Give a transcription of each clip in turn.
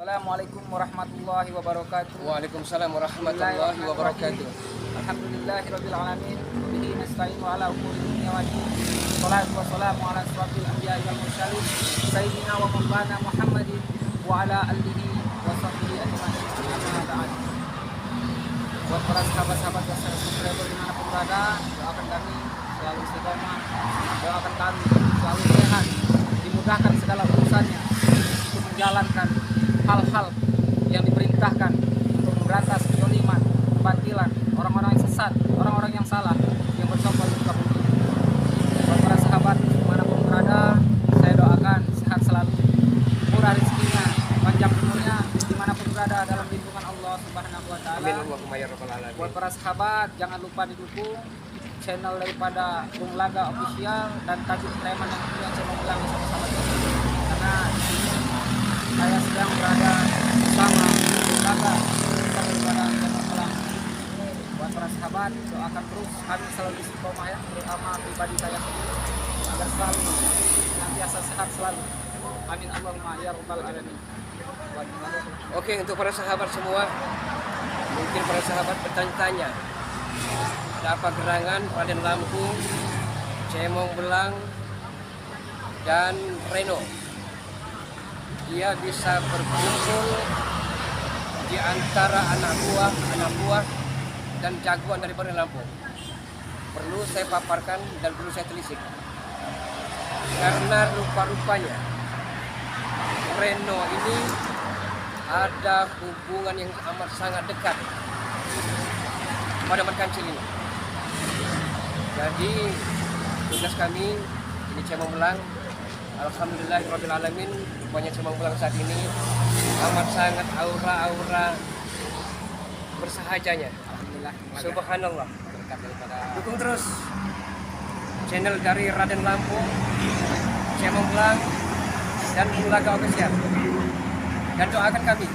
Assalamualaikum warahmatullahi wabarakatuh. Waalaikumsalam warahmatullahi wabarakatuh. Alhamdulillahirabbil alamin. Bihi nasta'inu ala umuri dunya wa din. Wassalatu wassalamu ala asrofil anbiya'i wal mursalin sayyidina wa maulana Muhammadin wa ala alihi wa sahbihi ajma'in. Amma ba'd. Buat para sahabat-sahabat dan subscriber dimanapun berada, doakan kami selalu istiqomah, doakan kami selalu sehat, dimudahkan segala urusannya untuk menjalankan hal-hal yang diperintahkan untuk memberantas kezaliman, kebatilan, orang-orang yang sesat, orang-orang yang salah, yang bersombong di muka bumi. Buat para sahabat dimanapun berada, saya doakan sehat selalu, murah rezekinya, panjang umurnya, dimanapun berada dalam lindungan Allah Subhanahu Wa Taala. Amin Allahumma ya rabbal alamin. Buat para sahabat, jangan lupa didukung channel daripada Bung Laga Official dan Tajud Preman yang punya channel Belang sama-sama, karena di sini saya sedang berada bersama Bung Laga daripada channel Belang. Buat para sahabat, doakan terus kami selalu istiqomah ya, terutama pribadi saya sendiri, agar selalu senantiasa sehat selalu. Amin Allahumma ya rabbal alamin. Oke, untuk para sahabat semua, mungkin para sahabat bertanya-tanya, ada apa gerangan Raden Lampung, Cemong Belang, dan Reno? Dia bisa berkumpul di antara anak buah dan jagoan dari Raden Lampung. Perlu saya paparkan dan perlu saya telisik, karena rupa-rupanya Reno ini ada hubungan yang amat sangat dekat pada Mat Kancil ini. Jadi tugas kami ini Cemong Belang, alhamdulillahirabbil alamin, banyak Cemong Belang saat ini amat sangat aura bersahajanya. Alhamdulillah. Subhanallah. Berkat daripada Dukung terus channel dari Raden Lampung, Cemong Belang, dan Bung Laga Official. Dan doakan kami,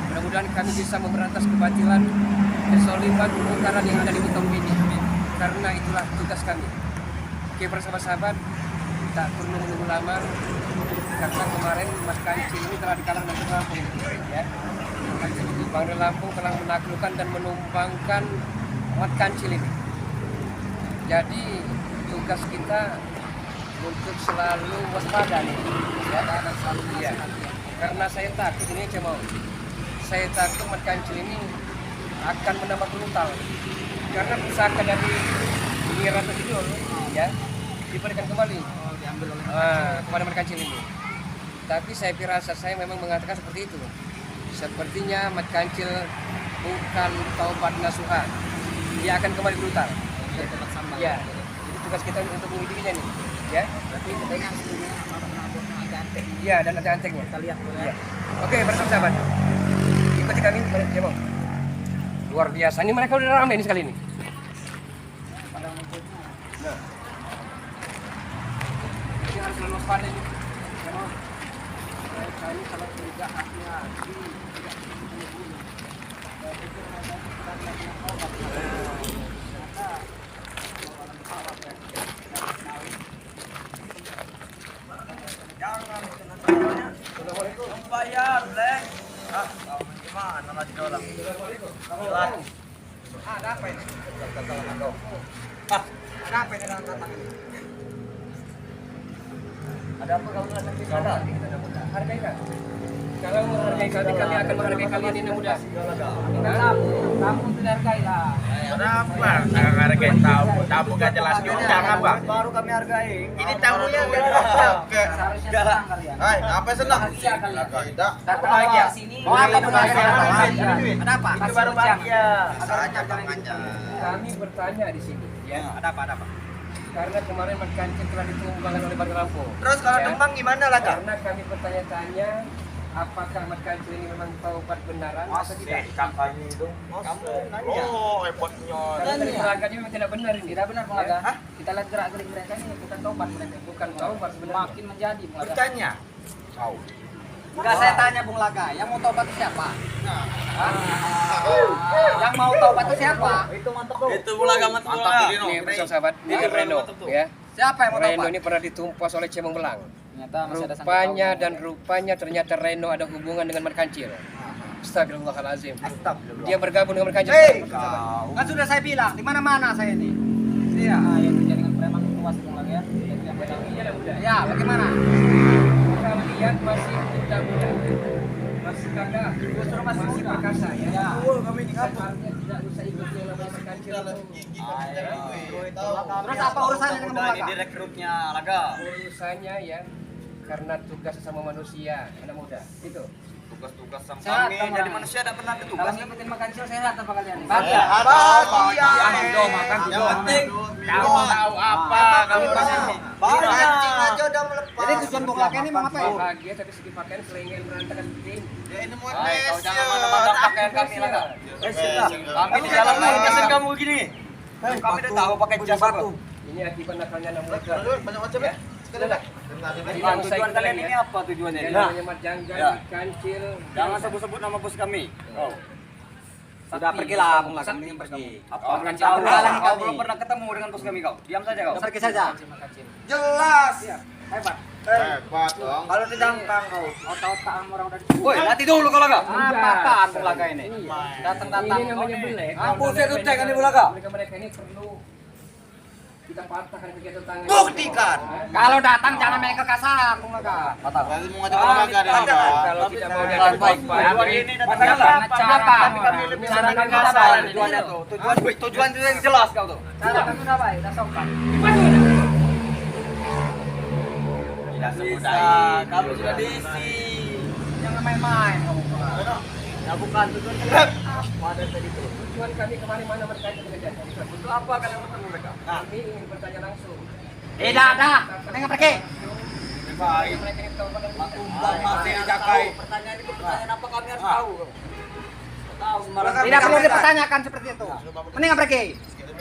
mudah-mudahan kami bisa memberantas kebatilan, kezaliman, kemungkaran yang ada di muka bumi ini. Karena itulah tugas kami. Oke, para sahabat-sahabat, tak perlu menunggu lama, karena kemarin Mas Kancil ini telah dikalahkan dari Lampung, ya. Bang Lampung telah menaklukkan dan menumbangkan Mat Kancil ini. Jadi tugas kita untuk selalu waspada nih, ya, dan selalu ya. Karena saya takut ini saya takut Mat Kancil ini akan menambah brutal. Karena pusaka dari Nyi Ratu Kidul, ya, diberikan kembali diambil oleh kepada Mat Kancil ini. Tapi saya firasat saya memang mengatakan seperti itu. Sepertinya Mat Kancil bukan taubat nasuha, dia akan kembali brutal. Ya, itu tugas kita untuk mendidikannya nih, ya. Berarti katanya aslinya agak antek. Iya, dan ada anteknya. Kita lihat boleh. Ya. Oke, sahabat, ikuti kami Cemong. Luar biasa, ini mereka udah ramai ini sekali ini. Pada maksudnya Nah, ini harus selalu waspada ini. Cemong. mereka ini kalau tidak hati-hati tidak dibunuh. Saya pikir mereka kita tidak punya taubat. Ternyata orang taubat ya. Jangan tanya. Assalamualaikum. Bayar, Leng. Ah, gimana lagi orang? Assalamualaikum. Ada apa ini? Ah, Ada apa ini dalam kotak ini? Ada apa kalau nggak sakit ada? Hargai kan? Kalau menghargai kami akan menghargai kalian ini mudah. Kamu tidak hargai lah. ada apa? Nggak hargai tamu gak jelas diundang apa? Baru kami hargai. Ini tamunya nggak jelas. Seharusnya senang kalian. Hai, apa senang? Bahagia kalian. Tidak. Datang bahagia sini. Mau apa bahagia? Ada apa? Itu baru bahagia. Saja Bang Anja. Kami bertanya di sini, ya. Ada apa? Ada apa? Karena kemarin Mat Kancil telah ditumbangkan oleh Bang Lampung. Terus kalau Ya. demam gimana lah, Kak? Karena kami bertanya-tanya, apakah Mat Kancil ini memang taubat benaran atau tidak? Kampanye itu. Kamu nanya. Oh, repotnya. Karena dari peraganya memang tidak benar ini. Tidak benar Bang Laga. Hah? Kita lihat gerak-gerik mereka ini bukan tobat mereka. Bukan taubat sebenarnya. Makin menjadi Bung Laga. Bertanya. Kau. Enggak, saya tanya Bung Laga, yang mau tobat itu siapa? Hah? Yang mau tobat itu siapa? Itu mantap tuh. Itu bola gamat bola. Ini sahabat, ini Reno, ya. Siapa yang mau Reno tobat? ini pernah ditumpas oleh Cemong Belang. Ternyata masih ada sangkut Rupanya pautnya. dan rupanya ternyata Reno ada hubungan dengan Merkancil. Astagfirullahalazim. Dia bergabung dengan Merkancil. Kan sudah saya bilang di mana-mana saya ini. Iya, yang jaringan preman luas itu lagi ya. Jadi yang benar. Ya, bagaimana? Kalian masih muda-muda, masih kagak, justru masih perkasa ya. Ya. Kami ini ngapa? Artinya tidak usah ikut yang namanya Merkancil itu. Terus apa urusannya dengan Bulaga? direkrutnya Laga. Urusannya ya karena tugas sama manusia, anak muda. Itu. Tugas-tugas sama Sehat, kami kamu, jadi Ram. manusia tidak pernah ada Kalau tugas. ngikutin makan siang sehat apa kalian? Bahagia. Makan Yang penting kamu tahu apa kamu pasti. Aja udah melepas. Jadi tujuan Bulaga ini mau ngapain? Bahagia tapi segi pakaian selengel berantakan penting. Kau jangan mana-mana pakaian kami Laga. Kami di dalam kesan kamu gini. Kami udah tahu pakai jas apa. Ini akibat nakalnya anak muda. Banyak macam ya. Tujuan kalian ini apa tujuannya? Yang namanya Marjangga, Ya. Kancil. Jangan sebut-sebut nama bos kami. Oh. Sudah pergilah Bulaga ini pergi. Apa kan tahu? kau belum pernah ketemu dengan bos kami kau. Diam saja kau. Pergi saja. Jelas. Hebat. Hebat dong. Kalau didangkang kau. Otak-otak orang udah Woi, latih dulu kau Laga. Apa-apaan Bulaga ini? datang-datang. Ini namanya belek. Apa saya tutek ini Bulaga? Mereka ini perlu kita patahkan kegiatan tangan. Buktikan. Kalau datang jangan main kekasar Bulaga. Berarti mau ngajak Laga dia. Kalau tidak mau datang baik-baik. Hari ini datang Cara apa? Tapi kami lebih cara senang kami kasar apa? tujuannya tuh. Tujuan itu yang jelas kau tuh. Cara kan sudah baik, udah sopan. Tidak semudah. Kamu sudah diisi. Jangan main-main kamu. Ya bukan tujuan kita. Pada tadi itu tujuan kami kemana-mana berkaitan dengan kegiatan. Untuk apa kalian bertemu mereka? Kami ingin bertanya langsung. Tidak ada. Mereka pergi. Baik. Mereka ini tahu pada Masih dijakai. Pertanyaan itu pertanyaan apa kami harus Ah. tahu? Tahu sembarang. Tidak perlu dipertanyakan seperti itu. Mendingan pergi.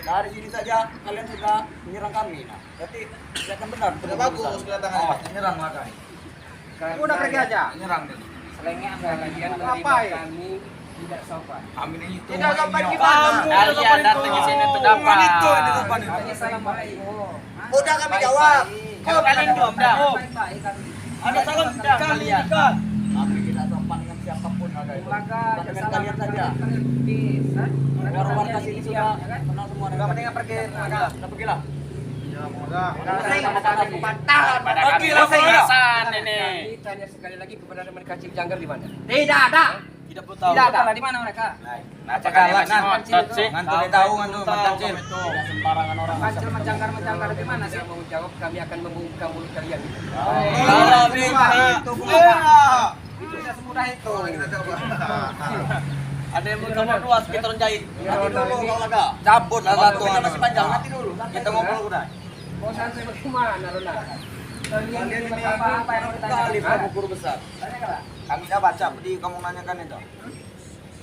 Dari sini saja kalian sudah menyerang kami. Nah, berarti kelihatan benar. Sudah bagus kedatangan. Oh, menyerang Laga. Udah pergi aja. Menyerang nih. Selengnya kalian menerima Ngapain? kami tidak sopan. Kami ini itu. Tidak sopan gimana? Kalian datang ke sini untuk apa? Itu di depan itu. Hanya salam baik. Udah kami jawab. Kalau kalian diam dah. Baik-baik kami. Ada salam tidak kalian? Kami tidak sopan dengan siapapun ada itu. Bulaga, Dengan kalian saja. Warga sini sudah kenal semua. Udah mendingan pergi. Sudah pergilah. Pergilah penjelasan ini. Kami tanya sekali lagi kepada mereka Cik Janggar di mana? Tidak ada. Tidak perlu tahu. Tidak ada. Di mana mereka? Nah, cakalah Kancil itu. ngantuk tahu ngantuk kancil. Tidak sembarangan orang. Kancil mencangkar di mana sih? Saya mau jawab kami akan membungkam mulut kalian. Kalau bisa Itu Bulaga. Itu tidak semudah itu. ada yang mau nomor 2 kita jahit. Nanti dulu kalau Laga. Cabut Laga tuh masih panjang nanti dulu. Kita ngobrol udah. Mau santai bagaimana, Rona? Kalian ini Apa yang mau ditanya? kali kamu guru besar. Kami udah baca, jadi kamu nanyakan itu.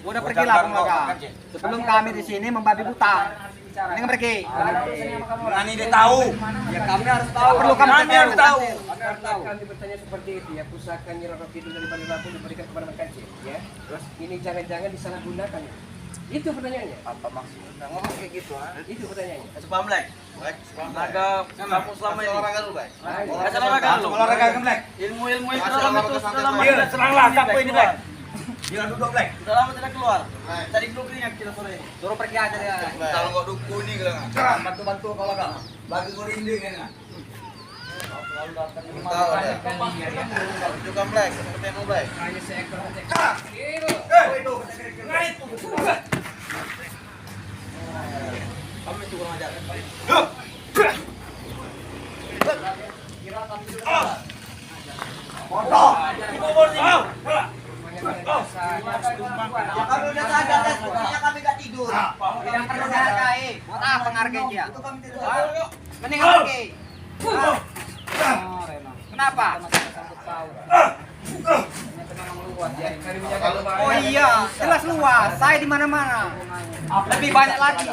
Udah pergilah Bulaga. Sebelum kami di sini membabi buta. Mendingan pergi. Berani dia tahu. Ya kami harus tahu. Perlu kami Kami harus tahu. Kami harus tahu. Kami bertanya seperti itu ya, pusaka Nyi Roro Kidul dari Bali Lampung diberikan kepada mereka ya. Terus ini jangan-jangan disalahgunakan ya. Itu pertanyaannya. Apa maksudnya? Ngomong kayak gitu, ha? Itu pertanyaannya. Kasih paham, Black. Laga kamu selama ini. Olahraga dulu, Black. Ayo. Kasih olahraga dulu. Olahraga kan, Black? Ilmu-ilmu itu dalam itu dalam Iya, seranglah kamu ini, Black. Jangan duduk, Black. Sudah lama tidak keluar. Tadi duduk ini yang kita sore. Suruh pergi aja dia. Kalau kau duduk ini kan. Bantu-bantu kalau kan. Bagi kau rinding kan. Tahu ada. Juga Black, seperti yang Black. Hanya seekor saja. Kami itu kurang ajar. Kami udah sadar dan sebenarnya kami gak tidur. Tidak perlu dihargai. Buat apa menghargai dia? Mendingan pergi. Kenapa? Oh iya, jelas luas. Saya di mana-mana. Lebih banyak lagi.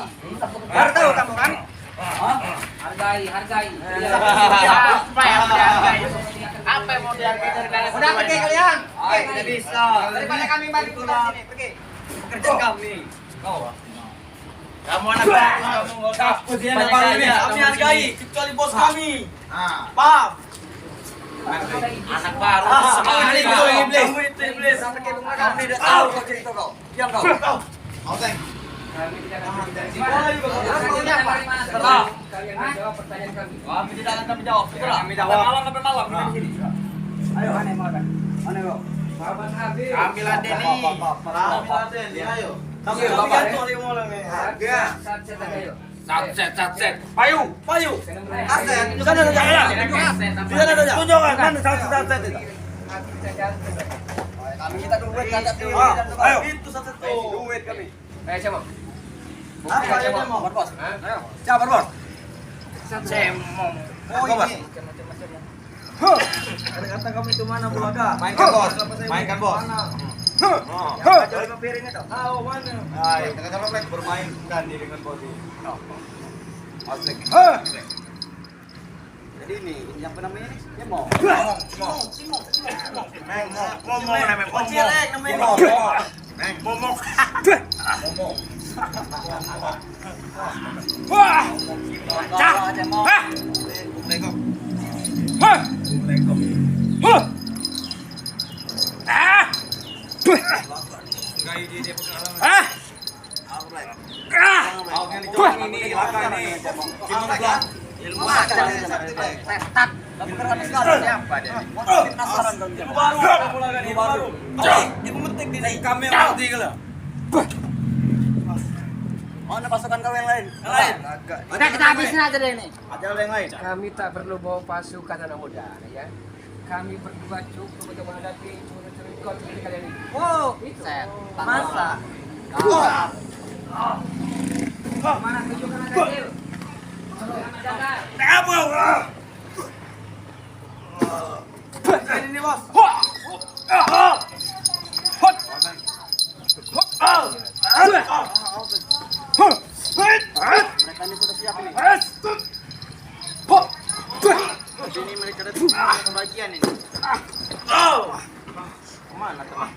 Baru tahu kamu kan? Hargai. Apa yang mau dihargai dari kalian? Udah pergi kalian. Tidak bisa. Daripada kami balik ke sini, pergi. Pekerjaan kami. Kamu anak kamu nggak usah. Kami hargai kecuali bos kami. Paham? Anak baru. Ini itu iblis. Kamu itu iblis. Kamu tidak tahu kau cerita kau. Diam kau. Mau teng. Kami tidak akan Kalian jawab pertanyaan kami. Kami tidak akan kami jawab. Kami jawab. Malam sampai malam di sini. Ayo aneh mau kan. Aneh kok. Bapak Habib. Kami laden nih. Kami laden nih ayo. Kami gantung lima orang nih. Harga. Satset ayo. Satset. Payu. Aset. Di sana saja. Di sana saja. Tunjukkan mana satset itu. Kami kita duit kan tapi Ayo. Itu satset tuh. Duit kami. Ayo siapa? apa aja mau bos. Ayo. Siapa bos? Cemong. Oh ini. Kata kamu itu mana bulaga? Mainkan bos. Mainkan bos. Cari ke piring itu. Tahu mana? Hai, kata Black bermain kan dengan bos ini. Black. Jadi ini yang apa namanya ini? Ya mau. Mana pasukan kau yang lain? Udah kita habisin aja deh ini. Ajar yang lain. Kami tak perlu bawa pasukan anak muda, ya. Kami berdua cukup untuk menghadapi curut seperti kalian ini. Oh, Itu. masa? Mana tunjukkan anak kecil? Ini bos. Mereka ini sudah siap ini. Ini mereka ada pembagian ini. Kemana teman?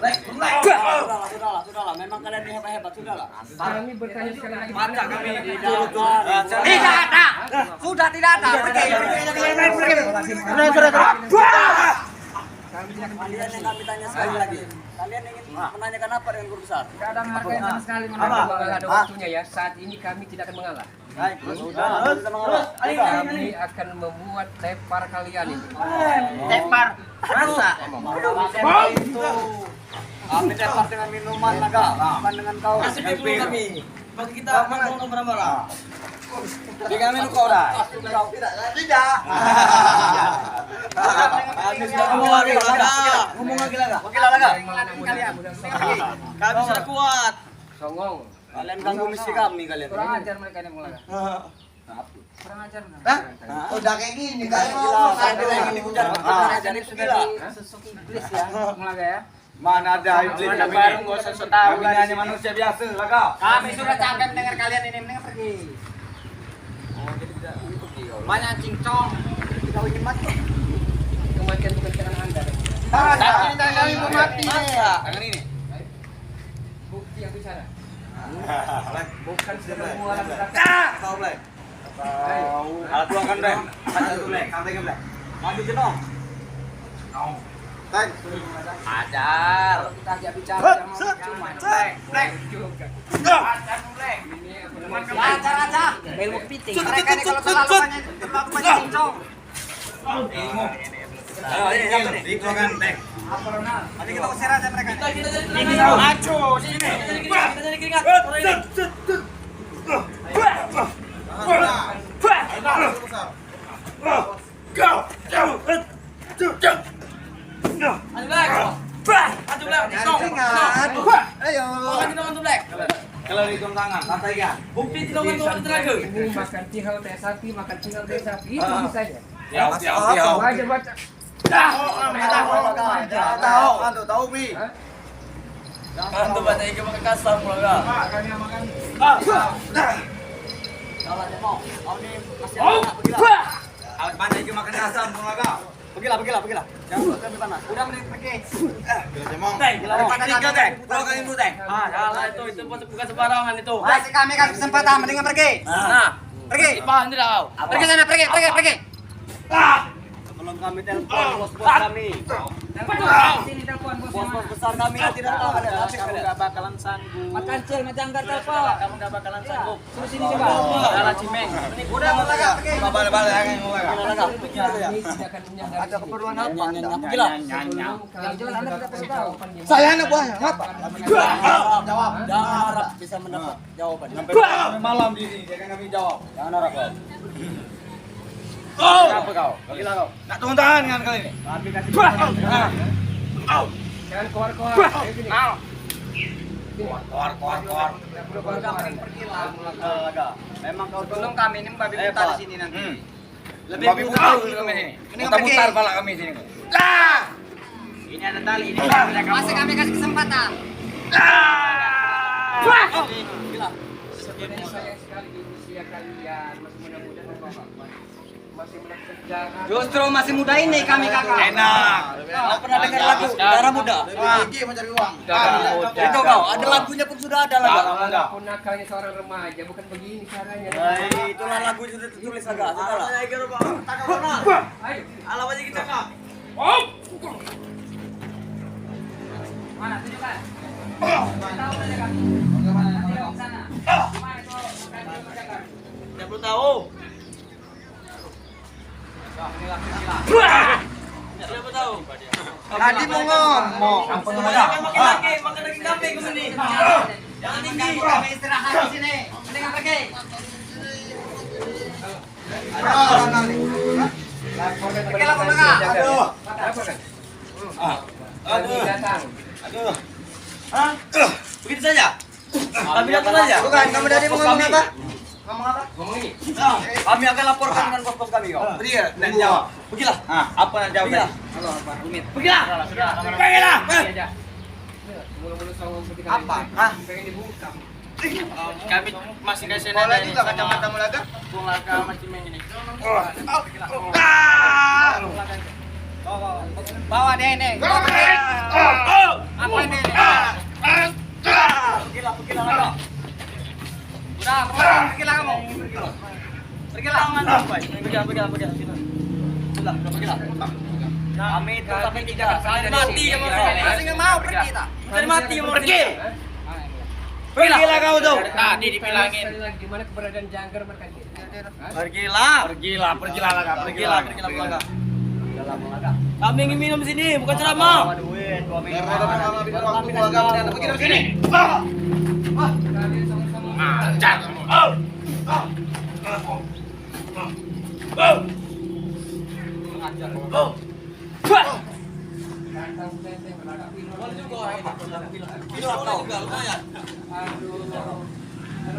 Sudahlah. Memang kalian ini hebat, sudahlah. Kami bertanya sekali lagi. Mata kami Tidak ada. Sudah tidak ada. Pergi. Kalian yang kami tanya sekali lagi. Kalian ingin menanyakan apa dengan guru besar? Tidak ada menghargai sama sekali. Kalau ada waktunya ya, saat ini kami tidak akan mengalah. Baik, sudah. Kita mengalah. Kami akan membuat tepar kalian ini. Tepar. Masa? Kami tepar dengan minuman naga, bukan dengan kau. kasih dulu kami. Bagi kita ngomong marah-marah. Di kami lu kau dah. Tidak. Kami sudah ngomong lagi laga. Ngomong lagi laga. Oke lah laga. Kalian. Kami sudah kuat. Songong. Kalian ganggu misi kami kalian. Kurang ajar mereka ini mulai. Kurang ajar. Udah kayak gini kan. Ada yang ini hujan. Jadi sudah sesuk iblis ya. Mulai ya. Mana ada iblis Mana kami baru ini. nggak usah so tahu Kami hanya manusia biasa laga. Kami sudah capek mendengar kalian ini, mendingan pergi. Banyak cincong. Kau ingin mati. Kematian bukan tangan Anda. Tapi kita kami mau mati. Tangan ini. Bukti yang bicara. Bukan semua alat berat. Kau Black. Alat dua kan Black. Ada tu Black. Kau pegang Black. Maju jenong. Kan. Ajar. Kita ajak bicara cuma Black juga. Ini apa namanya? Aja. Ilmu kepiting. Mereka ini kalau terlalu banyak cincong. Ayo ini yang ini. Itu kan Black. Nanti kita usir aja mereka. Ini maco sini. Kita jadi keringat. Kalau hitung tangan, kata ya. Bukti tidak menurut tenaga. Ini makan tihal teh sapi, makan tihal teh sapi. Itu bisa ya. Baca baca. Tahu Mi. Antum baca iki makan kasar mula. Kami makan. Kalau ada mau, ini masih ada pergilah. Awak mana iki makan kasar mula. Pergilah. Jangan kami panas. Udah mending pergi. Teng, tiga teng. Dua kali dulu teng. Salah itu bukan sembarangan itu. Masih kami kasih kesempatan, mendingan pergi. Nah, Pergi. paham tidak kau? Pergi sana, pergi. Tolong kami telepon bos-bos kami. Sini telepon Bos-bos besar kami yang tidak tahu ada apa. Kamu nggak bakalan sanggup. Makan cil, majanggar telepon. Kamu nggak bakalan sanggup. Terus sini coba. Dalam Cimeng. Udah mulai pergi. Balik yang mulai. Ada keperluan apa? Gila. Jalan-jalan Anda tidak perlu tahu. Saya anak buah. Apa? Jawab. Jangan harap bisa mendapat jawaban. Sampai malam di sini, jangan kami jawab. Jangan harap kau. Apa kau? Gila kau. Nak turun tangan kan kali ini? Kami kasih. Jangan keluar-keluar. Keluar. Memang kau Tolong kami ini babi buta di sini nanti. lebih buta dulu kami ini. Mutar pala kami sini. Ini ada tali ini. Masih kami kasih kesempatan. Gila. Sebenarnya sayang sekali di usia kalian masih muda-muda masih melihat sejarah. Justru masih muda ini kami kakak. Enak. Kau pernah dengar lagu Darah Muda? Gigi mencari uang. Itu kau, ada lagunya pun sudah ada lagu. Walaupun nakalnya seorang remaja bukan begini caranya. Itulah lagu sudah tertulis agak. Salah. Ayo. Alam aja kita kak. Mana tunjukkan. Tahu saja kami. Bagaimana? Sana. Mana itu? Tidak perlu tahu. Tidak perlu tahu. Tadi mau ngomong. Makan daging kambing ke sini. Jangan tinggi. Kami istirahat di sini. Mendingan pergi. Pergi lah pemenang. Aduh. Datang. Aduh. Hah? Begitu saja? Kami datang saja? Bukan, kamu dari mau ngomong apa? Ngomong apa? Ngomong ini. Kami akan laporkan dengan bos-bos kami kau. Pergi ya, dan jawab. Pergilah. Apa yang jawab? Halo, Pak Rumit. Pergilah. Pergilah. Aja. Mulu-mulu songong seperti kalian. Apa? Hah? Pengen dibuka. Kami masih kasih Boleh juga kacamata mulaga? Mulaga macam ini. Bawa deh ini. Bawa pergi. Apa ini? Pergilah lagi. Udah, pergilah kamu. Pergilah. Pergilah. Kami itu sampai tidak Mati kamu. Masih nggak mau pergi kita. Jadi mati kamu pergi. Pergilah kau tuh. Tadi dibilangin. Sekali lagi di mana keberadaan jangkar mereka ini? Pergilah. Kami ingin minum sini, bukan ceramah. Pergi dari sini. Kalian sama-sama. Datang teteh berlagak film.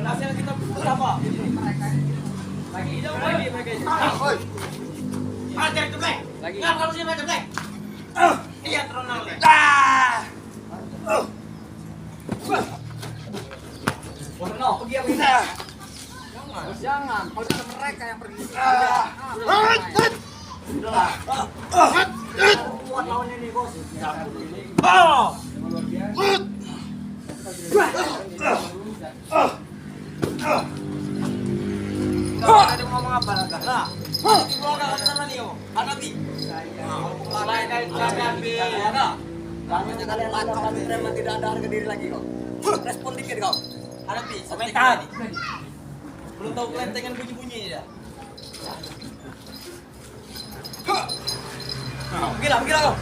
Hasil kita berapa? Lagi. Ajar itu Black. Lagi. Nggak kalau sini macam Black. Iya terkenal Black. No, pergi apa kita? Jangan, kalau itu mereka yang pergi. Kuat lawan ini bos. Ada ngomong apa lagi? Nah, keluarga sana nih, hadapi. Kalian kami preman tidak ada harga diri lagi kau. Respon dikit kau. Hadapi. Komentar. Belum tahu kelentengan bunyi-bunyi ya. Pergilah kau.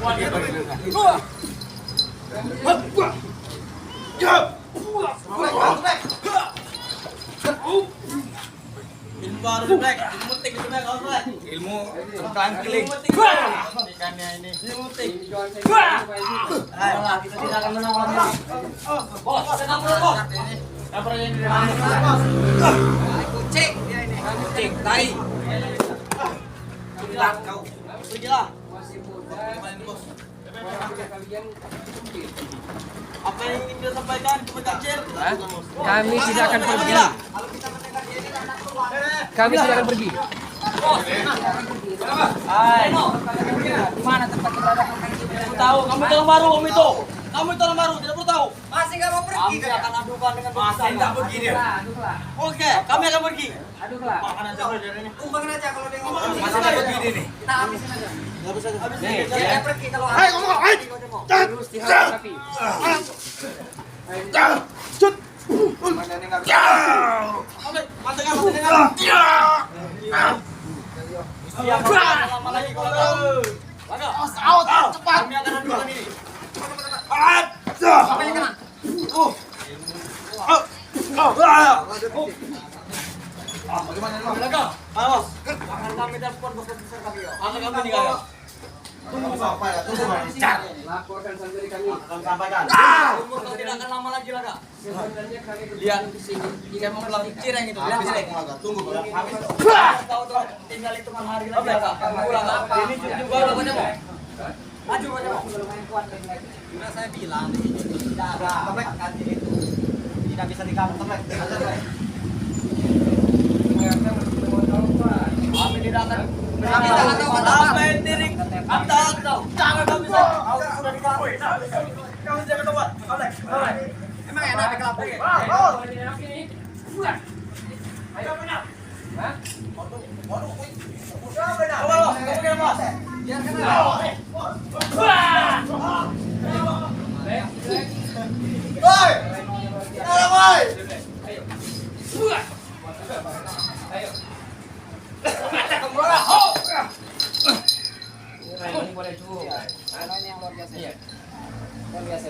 Ilmu baru Black, ilmu tik itu Black, kau Black. Ilmu tangkling. Ikannya ini. Ilmu tik. Ayolah, kita tidak akan menang lagi. Bos, senang bos. Kabarnya ini dari mana? Kucing dia ini. Kucing, tai. Pergilah kau. Pergilah. Masih muda. Orang kalian sempit. Apa yang ingin dia sampaikan kepada Kecil? Kami tidak akan pergi. Kami tidak akan pergi. Hai. Di mana tempat keberadaan kami? Tahu, kamu orang baru om itu. Kamu itu orang baru, tidak perlu tahu. Masih nggak mau pergi Kami kan? akan adukan dengan masih tidak pergi dia. Aduklah. Oke, kami akan pergi. Aduklah. Makan aja dari ini. Umbangin aja kalau dia ngomong. Masih tidak pergi dia nih. Kita habisin aja. Nih, Jangan pergi kalau ada. terus dihadapi. Mana nih nggak bisa? Siapa lama lagi kalau kau. Laga. Cepat. Kami akan hancurkan ini. Siapa yang kena? Bagaimana ini? Laga. Awas. Akan kami telepon bos besar kami. Akan kami nih kaya. Tunggu sampai ya, tunggu. Laporkan sendiri kami. Akan sampaikan. Tunggu kau tidak akan lama lagi Laga. Sebenarnya kami Lihat di sini. Jika mau pulang cireng itu. Lihat di sini. Tunggu. Habis. Tahu tuh tinggal hitungan hari lagi Laga. Pulang. Ini juga Laga mau. Maju Laga mau. Sudah saya bilang di sini tidak ada akan itu. Tidak bisa dikawal Tomlek. Kami tidak akan. Kami tidak tahu apa yang diri. Kami tidak tahu. Jangan kami bisa. Sudah dikawal. Kami jangan tahu. Tomlek. Emang enak ada kelapa ya? Ayo benar. Hah? Ini boleh juga. Ini yang luar biasa. Iya. Luar biasa.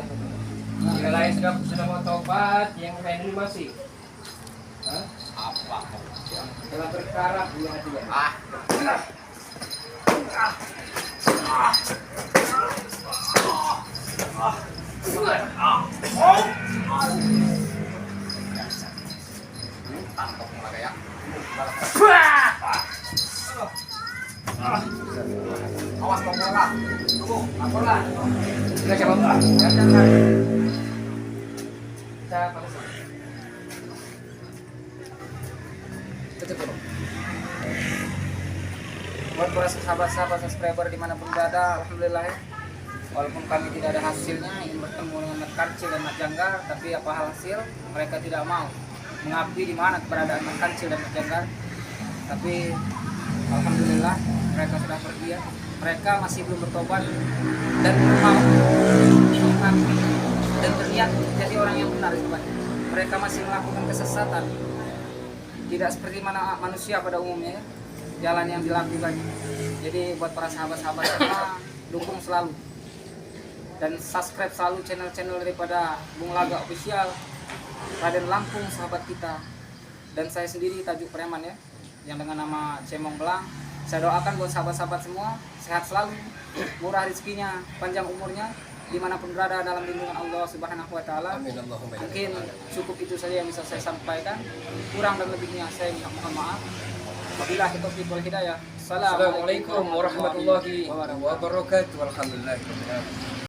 Jika lain sudah mau tobat, yang lain ini masih. Hah? Apa? Telah berkarat di hati ya. Awas kau bola. Tunggu. Laporlah. Kita coba. Kita pakai sini. Tutup dulu. Buat para sahabat-sahabat subscriber dimanapun berada, alhamdulillah ya. Walaupun kami tidak ada hasilnya, ingin bertemu dengan Mat Kancil dan Mat Janggar, tapi apa hasil mereka tidak mau mengabdi di mana keberadaan Mat Kancil dan Mat Janggar. Tapi alhamdulillah mereka sudah pergi ya. Mereka masih belum bertobat dan belum mau mengabdi dan berniat jadi orang yang benar sebenarnya. Mereka masih melakukan kesesatan. Tidak seperti mana manusia pada umumnya ya. Jalan yang dilakukan. Jadi buat para sahabat-sahabat semua, dukung selalu dan subscribe selalu channel-channel daripada Bung Laga Official, Raden Lampung sahabat kita, dan saya sendiri Tajuk Preman ya, yang dengan nama Cemong Belang. Saya doakan buat sahabat-sahabat semua sehat selalu, murah rezekinya, panjang umurnya, dimanapun berada dalam lindungan Allah Subhanahu Wa Taala. Amin Allahumma. Mungkin cukup itu saja yang bisa saya sampaikan. Kurang dan lebihnya saya minta mohon maaf. Wabillahi taufiq wal hidayah. Assalamualaikum warahmatullahi wabarakatuh. Alhamdulillah.